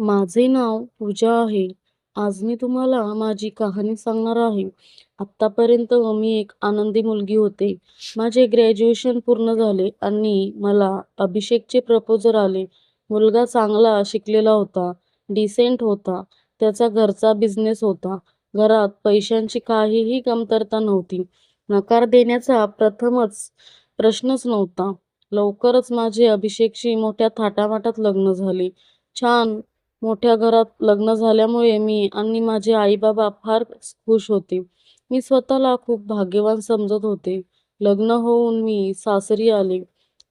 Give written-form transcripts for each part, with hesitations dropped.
माझे नाव पूजा आहे. आज मी तुम्हाला माझी कहाणी सांगणार आहे. आत्तापर्यंत मी एक आनंदी मुलगी होते. माझे ग्रॅज्युएशन पूर्ण झाले आणि मला अभिषेकचे प्रपोजल आले. मुलगा चांगला शिकलेला होता, डिसेंट होता. त्याचा घरचा बिझनेस होता. घरात पैशांची काहीही कमतरता नव्हती. नकार देण्याचा प्रश्नच नव्हता. लवकरच माझे अभिषेकशी मोठ्या थाटामाटात लग्न झाले. छान मोठ्या घरात लग्न झाल्यामुळे मी आणि माझे आई-बाबा फार खुश होते. मी स्वतःला खूप भाग्यवान समजत होते. लग्न होऊन मी सासरी आले.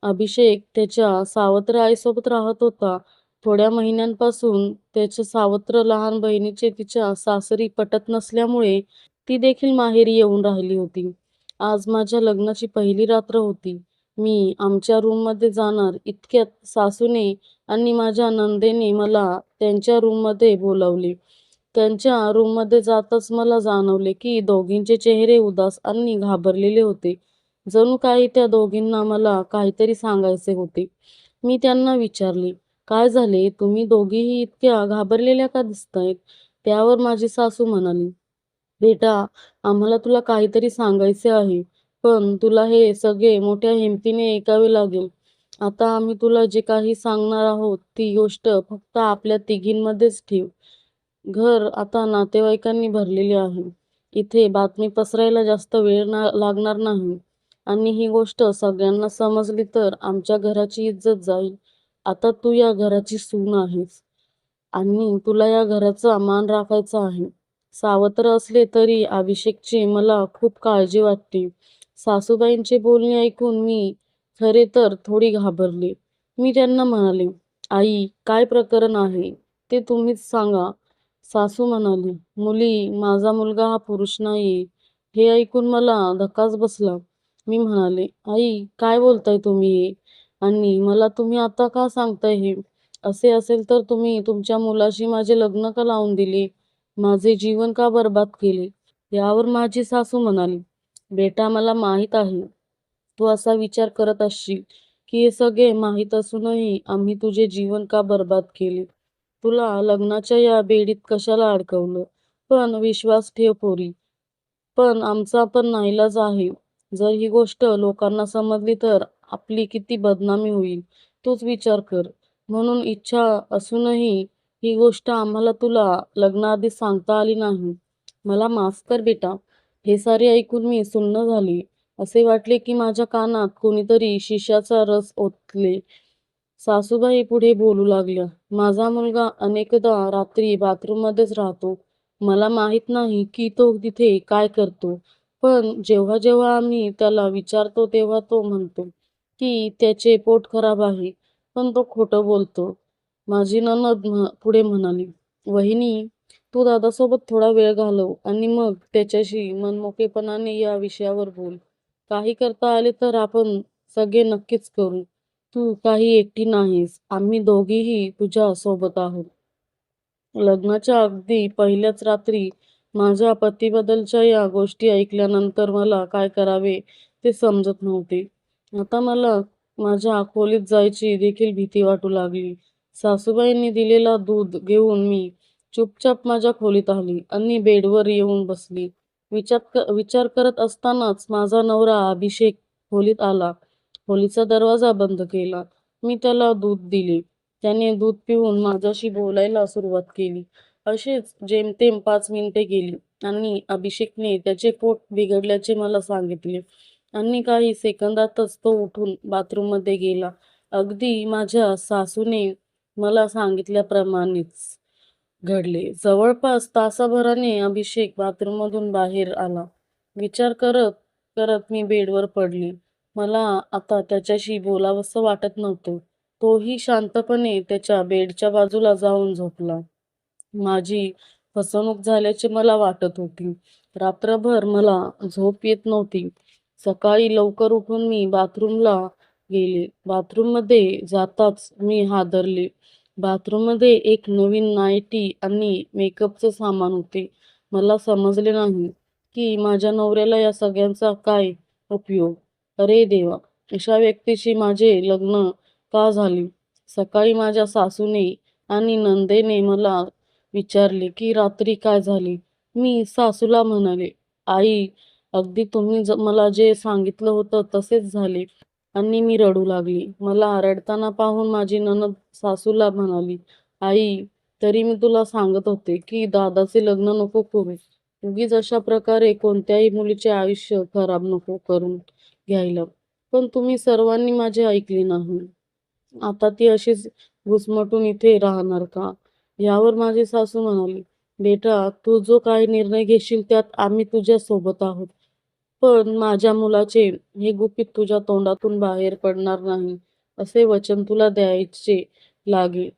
अभिषेक त्याच्या सावत्र आईसोबत राहत होता. थोड्या महिन्यांपासून त्याच्या सावत्र लहान बहिणीचे तिच्या सासरी पटत नसल्यामुळे ती देखील माहेरी येऊन राहिली होती. आज माझ्या लग्नाची पहिली रात्र होती. मी आमच्या रूममध्ये जाणार इतक्यात सासूने आणि माझ्या नंदेने मला त्यांच्या रूममध्ये बोलावले. त्यांच्या रूममध्ये जाताच मला जाणवले की दोघींचे चेहरे उदास आणि घाबरलेले होते. जणू काही त्या दोघींना मला काहीतरी सांगायचे होते. मी त्यांना विचारले, "काय झाले? तुम्ही दोघीही इतक्या घाबरलेल्या का दिसतायत?" त्यावर माझी सासू म्हणाली, "बेटा, आम्हाला तुला काहीतरी सांगायचे आहे, पण तुला हे सगळे मोठ्या हिमतीने ऐकावे लागेल. आता आम्ही तुला जे काही सांगणार आहोत ती गोष्ट फक्त आपल्या तिघींमध्येच ठेव. घर आता नातेवाईकांनी भरलेले आहे. इथे बातमी पसरायला जास्त वेळ लागणार नाही आणि ही गोष्ट सगळ्यांना समजली तर आमच्या घराची इज्जत जाईल. आता तू या घराची सून आहेस आणि तुला या घराचा मान राखायचा आहे." सावत्र असले तरी अभिषेकची मला खूप काळजी वाटते. सासूबाईंचे बोलणे ऐकून मी खरे तर थोडी घाबरले. मी त्यांना म्हणाले, "आई, काय प्रकरण आहे ते तुम्हीच सांगा." सासू म्हणाली, "मुली, माझा मुलगा हा पुरुष नाही." हे ऐकून मला धक्काच बसला. मी म्हणाले, "आई, काय बोलताय तुम्ही हे? आणि मला तुम्ही आता का सांगताय हे? असे असेल तर तुम्ही तुमच्या मुलाशी माझे लग्न का लावून दिले? माझे जीवन का बरबाद केले?" यावर माझी सासू म्हणाली, "बेटा, मला माहीत आहे तू असा विचार करत असशील की हे सगळे माहीत असूनही आम्ही तुझे जीवन का बरबाद केले. तुला लग्नाच्या या बेडीत कशाला अडकवलं? पण विश्वास ठेव पोरी, पण आमचा पण नाईलाज आहे. जर ही गोष्ट लोकांना समजली तर आपली किती बदनामी होईल, तूच विचार कर. म्हणून इच्छा असूनही ही गोष्ट आम्हाला तुला लग्नाआधी सांगता आली नाही. मला माफ कर बेटा." हे सारे ऐकून मी सुन्न झाले. असे वाटले की माझ्या कानात कोणीतरी शिशाचा रस ओतले. सासूबाई पुढे बोलू लागल्या, "माझा मुलगा अनेकदा रात्री बाथरूममध्येच राहतो. मला माहीत नाही की तो तिथे काय करतो. पण जेव्हा जेव्हा आम्ही त्याला विचारतो तेव्हा तो म्हणतो की त्याचे पोट खराब आहे, पण तो खोटं बोलतो." माझी नणद पुढे म्हणाली, "वहिनी, तू दादासोबत थोडा वेळ घालव आणि मग त्याच्याशी मनमोकळेपणाने या विषयावर बोल. काही करता आले तर आपण सगळे नक्कीच करू. तू काही एकटी नाहीस. आम्ही दोघीही तुझ्या सोबत आहोत." लग्नाच्या अगदी पहिल्याच रात्री माझ्या पतीबद्दलच्या या गोष्टी ऐकल्यानंतर मला काय करावे ते समजत नव्हते. आता मला माझ्या खोलीत जायची देखील भीती वाटू लागली. सासूबाईंनी दिलेला दूध घेऊन मी चुपचाप माझ्या खोलीत आली आणि बेडवर येऊन बसली. विचार करत असतानाच माझा नवरा अभिषेक खोलीत आला. खोलीचा दरवाजा बंद केला. मी त्याला दूध दिले. त्याने दूध पिऊन माझ्याशी बोलायला सुरुवात केली. अशीच जेमतेम 5 मिनिटे गेली आणि अभिषेकने त्याचे पोट बिघडल्याचे मला सांगितले आणि काही सेकंदातच तो उठून बाथरूममध्ये गेला. अगदी माझ्या सासूने मला सांगितल्याप्रमाणेच घडले. जवळपास तासाभराने अभिषेक बाथरूममधून बाहेर आला. विचार करत करत मी बेडवर पडले. मला आता त्याच्याशी बोलावंसं वाटत नव्हतं. तोही शांतपणे त्याच्या बेडच्या बाजूला जाऊन झोपला. माझी फसवणूक झाल्याचे मला वाटत होती. रात्रभर मला झोप येत नव्हती. सकाळी लवकर उठून मी बाथरूमला गेले. बाथरूममध्ये जाताच मी हादरले. बाथरूममध्ये एक नवीन नाईटी आणि मेकअपचं सामान होते. मला समजले नाही की माझ्या नवऱ्याला या सगळ्यांचा काय उपयोग. अरे देवा! अशा व्यक्तीशी माझे लग्न का झाले? सकाळी माझ्या सासूने आणि नंदेने मला विचारले की रात्री काय झाली. मी सासूला म्हणाले, आई, अगदी तुम्ही मला जे सांगितलं होतं तसेच झाले. आणि मी रडू लागली. मला रडताना पाहून माझी नणद सासूला म्हणाली, आई, तरी मी तुला सांगत होते की दादाचे लग्न नको करू. उगीच अशा प्रकारे कोणत्याही मुलीचे आयुष्य खराब नको करून घ्यायला. पण तुम्ही सर्वांनी माझे ऐकले नाही. आता ती अशीच घुसमटून इथे राहणार का? यावर माझी सासू म्हणाली, बेटा, तू जो काही निर्णय घेशील त्यात आम्ही तुझ्या सोबत आहोत. पण माझ्या मुलाचे हे गुपित तुझ्या तोंडातून बाहेर पडणार नाही, असे वचन तुला द्यायचे लागेल.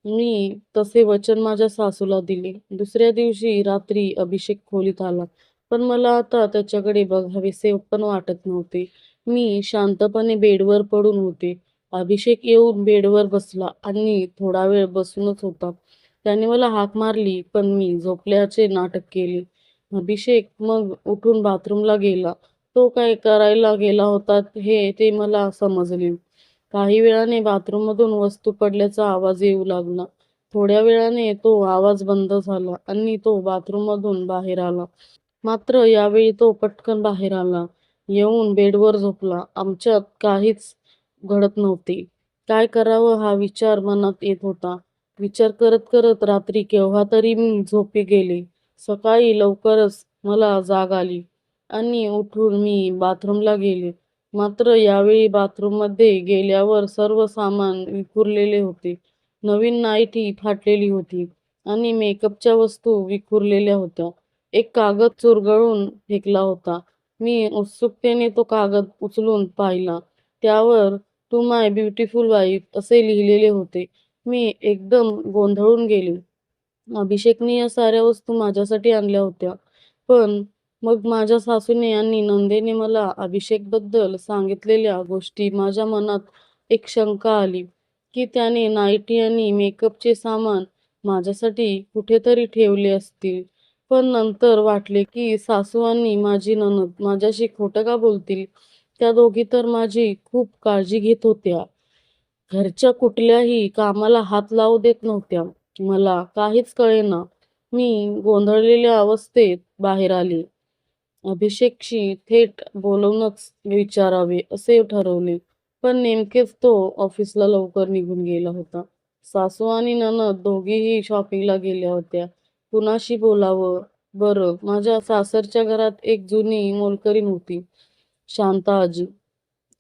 मी तसे वचन माझ्या सासूला दिले. दुसऱ्या दिवशी रात्री अभिषेक खोलीत आला. पण मला आता त्याच्याकडे बघावेसे पण वाटत नव्हते. मी शांतपणे बेडवर पडून होते. अभिषेक येऊन बेडवर बसला आणि थोडा वेळ बसूनच होता. त्याने मला हाक मारली, पण मी झोपल्याचे नाटक केले. अभिषेक मग उठून बाथरूमला गेला. तो काय करायला गेला होता ते मला समजले. काही वेळाने बाथरूममधून वस्तू पडल्याचा आवाज येऊ लागला. थोड्या वेळाने तो आवाज बंद झाला आणि तो बाथरूममधून बाहेर आला. मात्र यावेळी तो पटकन बाहेर आला. येऊन बेडवर झोपला. आमच्यात काहीच घडत नव्हते. काय करावं हा विचार मनात येत होता. विचार करत करत रात्री केव्हा तरी मी झोपी गेले. सकाळी लवकरच मला जाग आली आणि उठून मी बाथरूमला गेले. मात्र यावेळी बाथरूममध्ये गेल्यावर सर्व सामान विखुरलेले होते. नवीन नाईटी फाटलेली होती आणि मेकअपच्या वस्तू विखुरलेल्या होत्या. एक कागद चुरगळून फेकला होता. मी उत्सुकतेने तो कागद उचलून पाहिला. त्यावर टू माय ब्युटिफुल वाईफ असे लिहिलेले होते. मी एकदम गोंधळून गेले. अभिषेकने या साऱ्या वस्तू माझ्यासाठी आणल्या होत्या. पण मग माझ्या सासूने आणि नंदेने मला अभिषेकबद्दल सांगितलेल्या गोष्टी माझ्या मनात एक शंका आली की त्याने नाईटी आणि मेकअपचे सामान माझ्यासाठी कुठेतरी ठेवले असतील. पण नंतर वाटले की सासू आणि माझी नणद माझ्याशी खोटं का बोलतील? त्या दोघी तर माझी खूप काळजी घेत होत्या. घरच्या कुठल्याही कामाला हात लावू देत नव्हत्या. मला काहीच कळेना. मी गोंधळलेल्या अवस्थेत बाहेर आले. अभिषेकशी थेट बोलूनच विचारावे असे ठरवले. पण नेमकेच तो ऑफिसला लवकर निघून गेला होता. सासू आणि नणद दोघीही शॉपिंगला गेल्या होत्या. कुणाशी बोलावं बरं? माझ्या सासरच्या घरात एक जुनी मोलकरीण होती, शांता आजी.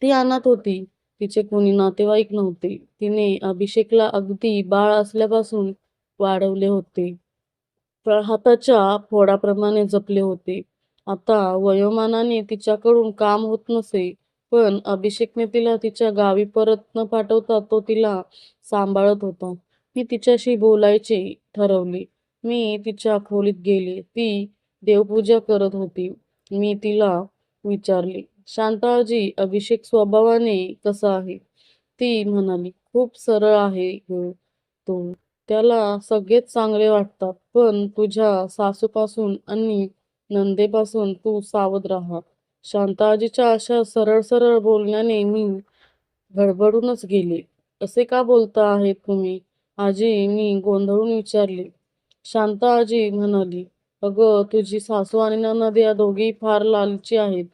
ती अनाथ होती. तिचे कोणी नातेवाईक नव्हते. तिने अभिषेकला अगदी बाळ असल्यापासून वाढवले होते. हाताच्या फोडाप्रमाणे जपले होते. आता वयोमानाने तिच्याकडून काम होत नसे, पण अभिषेकने तिला तिच्या गावी परत न पाठवता तो तिला सांभाळत होता. मी तिच्याशी बोलायचे ठरवले. मी तिच्या खोलीत गेले. ती देवपूजा करत होती. मी तिला विचारले, शांताजी, अभिषेक स्वभावाने कसा आहे? ती म्हणाली, खूप सरळ आहे गं तो. त्याला सगळेच चांगले वाटतात. पण तुझ्या सासूपासून आणि नंदेपासून तू सावध राहा. शांताजीच्या अशा सरळ सरळ बोलण्याने मी गडबडूनच गेले. असे का बोलता आहेत तुम्ही आजी? मी गोंधळून विचारले. शांता आजी म्हणाली, अगं, तुझी सासू आणि नणद या दोघी फार लालची आहेत.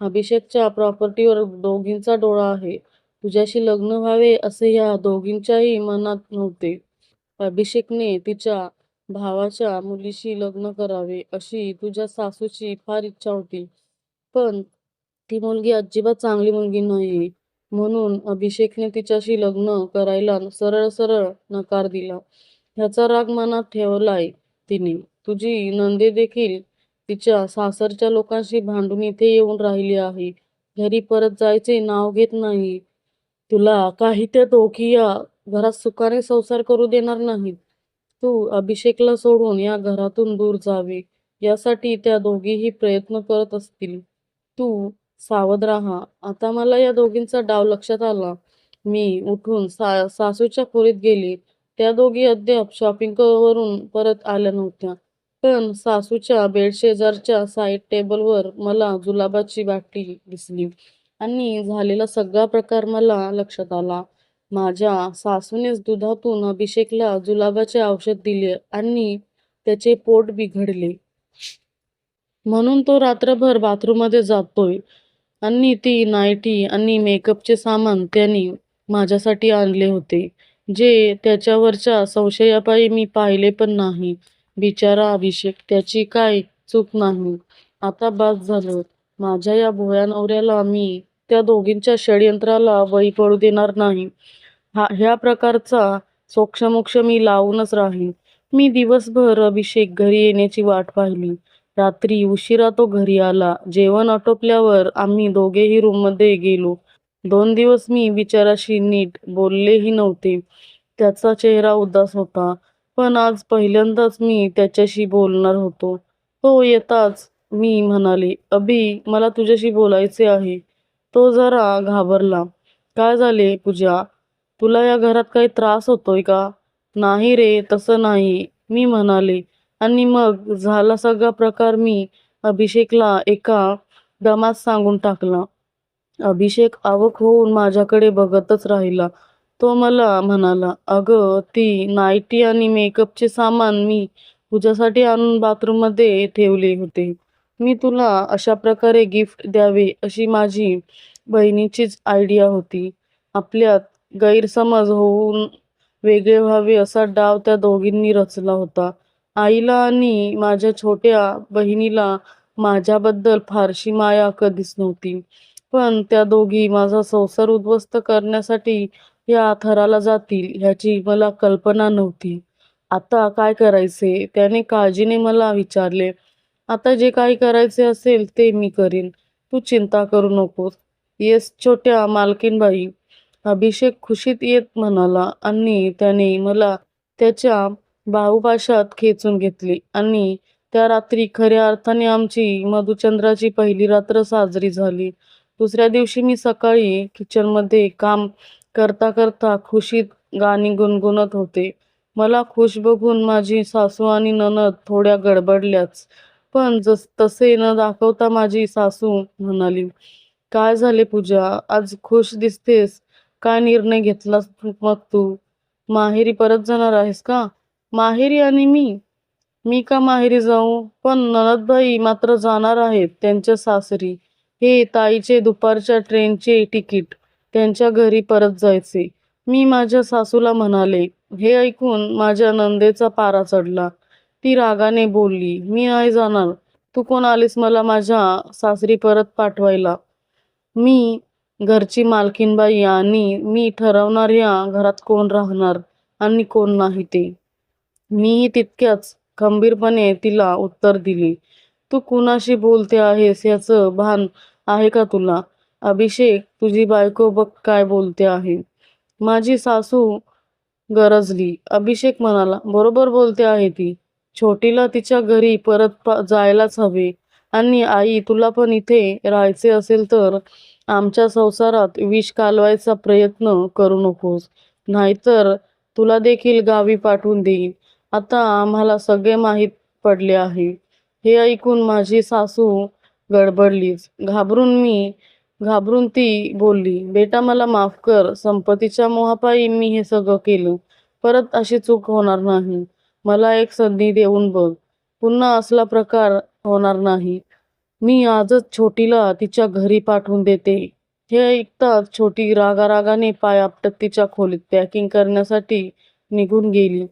अभिषेकच्या प्रॉपर्टीवर दोघींचा डोळा आहे. तुझ्याशी लग्न व्हावे असे या दोघींच्याही मनात नव्हते. अभिषेकने तिच्या भावाच्या मुलीशी लग्न करावे अशी तुझ्या सासूची फार इच्छा होती. पण ती मुलगी अजिबात चांगली मुलगी नाही. म्हणून अभिषेकने तिच्याशी लग्न करायला सरळ सरळ नकार दिला. ह्याचा राग मनात ठेवलाय तिने. तुझी नंदे देखील तिच्या सासरच्या लोकांशी भांडून इथे येऊन राहिली आहे. घरी परत जायचे नाव घेत नाही. तुला काही त्या दोघी या घरात सुखाने संसार करू देणार नाहीत. तू अभिषेकला सोडून या घरातून दूर जावे यासाठी त्या दोघीही प्रयत्न करत असतील. तू सावध राहा. आता मला या दोघींचा डाव लक्षात आला. मी उठून सासूच्या खोलीत गेले. त्या दोघी अद्याप शॉपिंग वरून परत आल्या नव्हत्या. पण सासूच्या बेडशेजारच्या साईड टेबलवर मला जुलाबाची बाटली दिसली आणि झालेला सगळा प्रकार मला लक्षात आला. माझ्या सासूनेच दुधातून अभिषेकला जुलाबाचे औषध दिले आणि त्याचे पोट बिघडले. म्हणून तो रात्रभर बाथरूममध्ये जातोय. आणि ती नाईटी आणि मेकअपचे सामान त्याने माझ्यासाठी आणले होते, जे त्याच्यावरच्या संशयापायी मी पाहिले पण नाही. बिचारा अभिषेक, त्याची काय चूक नाही. आता बास झालं. माझ्या या भोळ्या नवऱ्याला मी त्या दोघींच्या षडयंत्राला बळी पडू देणार नाही. ह्या प्रकारचा सोक्षमोक्ष मी लावूनच राहीन. मी दिवसभर अभिषेक घरी येण्याची वाट पाहिली. रात्री उशिरा तो घरी आला. जेवण आटोपल्यावर आम्ही दोघेही रूममध्ये गेलो. 2 दिवस मी बिचाराशी नीट बोललेही नव्हते. त्याचा चेहरा उदास होता. पण आज पहिल्यांदाच मी त्याच्याशी बोलणार होतो. तो येताच मी म्हणाले, "अभि, मला तुझ्याशी बोलायचे आहे." तो जरा घाबरला. "काय झाले पूजा? तुला या घरात काही त्रास होतोय का?" "नाही रे, तसं नाही," मी म्हणाले. आणि मग झाला सगळा प्रकार मी अभिषेकला एका दमात सांगून टाकला. अभिषेक अवाक होऊन माझ्याकडे बघतच राहिला. तो मला म्हणाला, "अगं, ती नाईटी आणि मेकअपचे सामान मी तुझ्यासाठी आणून बाथरूममध्ये ठेवले होते. मी तुला अशा प्रकारे गिफ्ट द्यावे अशी माझी बहिणीचीच आयडिया होती." आपल्यात गैरसमज होऊन वेगळे व्हावे असा डाव त्या दोघींनी रचला होता. आईला आणि माझ्या छोट्या बहिणीला माझ्याबद्दल फारशी माया कधीच नव्हती. पण त्या दोघी माझा संसार उद्ध्वस्त करण्यासाठी या थराला जातील ह्याची मला कल्पना नव्हती. "आता काय करायचे?" त्याने काळजीने मला विचारले. "आता जे काही करायचे असेल ते मी करीन. तू चिंता करू नकोस." "येस छोट्या मालकीणबाई," अभिषेक खुशीत येत म्हणाला आणि त्याने मला त्याच्या बाहुपाशात खेचून घेतले. आणि त्या रात्री खऱ्या अर्थाने आमची मधुचंद्राची पहिली रात्र साजरी झाली. दुसऱ्या दिवशी मी सकाळी किचनमध्ये काम करता करता खुशीत गाणी गुणगुणत होते. मला खुश बघून माझी सासू आणि नणद थोड्या गडबडल्याच. पण तसे न दाखवता माझी सासू म्हणाली, "काय झाले पूजा, आज खुश दिसतेस? काय निर्णय घेतलास मग तू? माहेरी परत जाणार आहेस का?" "माहेरी आणि मी? मी का माहेरी जाऊ? पण नणदबाई मात्र जाणार आहेत त्यांच्या सासरी. हे ताईचे दुपारच्या ट्रेनचे तिकीट. त्यांच्या घरी परत जायचे." मी माझ्या सासूला म्हणाले. हे ऐकून माझ्या नणंदेचा पारा चढला. ती रागाने बोलली, "मी नाही जाणार. तू कोण आलीस मला माझ्या सासरी परत पाठवायला? मी घरची मालकीणबाई आणि मी ठरवणार या घरात कोण राहणार आणि कोण नाही ते." मीही तितक्याच खंबीरपणे तिला उत्तर दिले, "तू कुणाशी बोलते आहेस याचं भान आहे का तुला? अभिषेक, तुझी बायको बघ काय बोलते आहे." माझी सासू गरजली. अभिषेक म्हणाला, "बरोबर बोलते आहे ती. छोटीला तिच्या घरी परत जायलाच हवे. आणि आई, तुला पण इथे राहायचे असेल तर आमच्या संसारात विष कालवायचा प्रयत्न करू नकोस. नाहीतर तुला देखील गावी पाठवून देईन. आता आम्हाला सगळे माहीत पडले आहे." हे ऐकून माझी सासू गडबडलीच. घाबरून ती बोलली, "बेटा, मला माफ कर. संपत्तीच्या मोहापायी मी हे सगळं केलं. परत अशी चूक होणार नाही. मला एक संधी देऊन बघ. पुन्हा असला प्रकार होणार नाही. मी आजच छोटीला तिच्या घरी पाठवून देते." हे ऐकताच छोटी रागारागाने पाय आपटत तिच्या खोलीत पॅकिंग करण्यासाठी निघून गेली.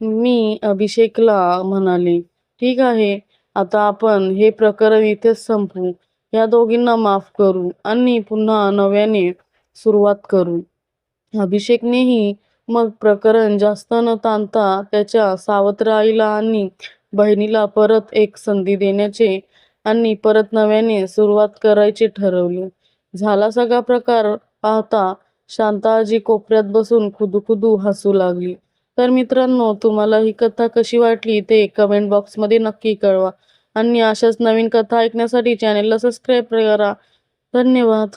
मी अभिषेकला म्हणाले, "ठीक आहे, आता आपण हे प्रकरण इथेच संपवू. या दोघींना माफ करू आणि पुन्हा नव्याने सुरुवात करू." अभिषेकनेही मग प्रकरण जास्त न ताणता त्याच्या सावत्र आईला आणि बहिणीला परत एक संधी देण्याचे आणि परत नव्याने सुरुवात करायचे ठरवले. झाला सगळा प्रकार पाहता शांताआजी कोपऱ्यात बसून खुदूखुदू हसू लागली. तर मित्रांनो, तुम्हाला ही कथा कशी वाटली ते कमेंट बॉक्समध्ये नक्की कळवा. आणि अशाच नवीन कथा ऐकण्यासाठी चॅनेलला सबस्क्राईब करा. धन्यवाद.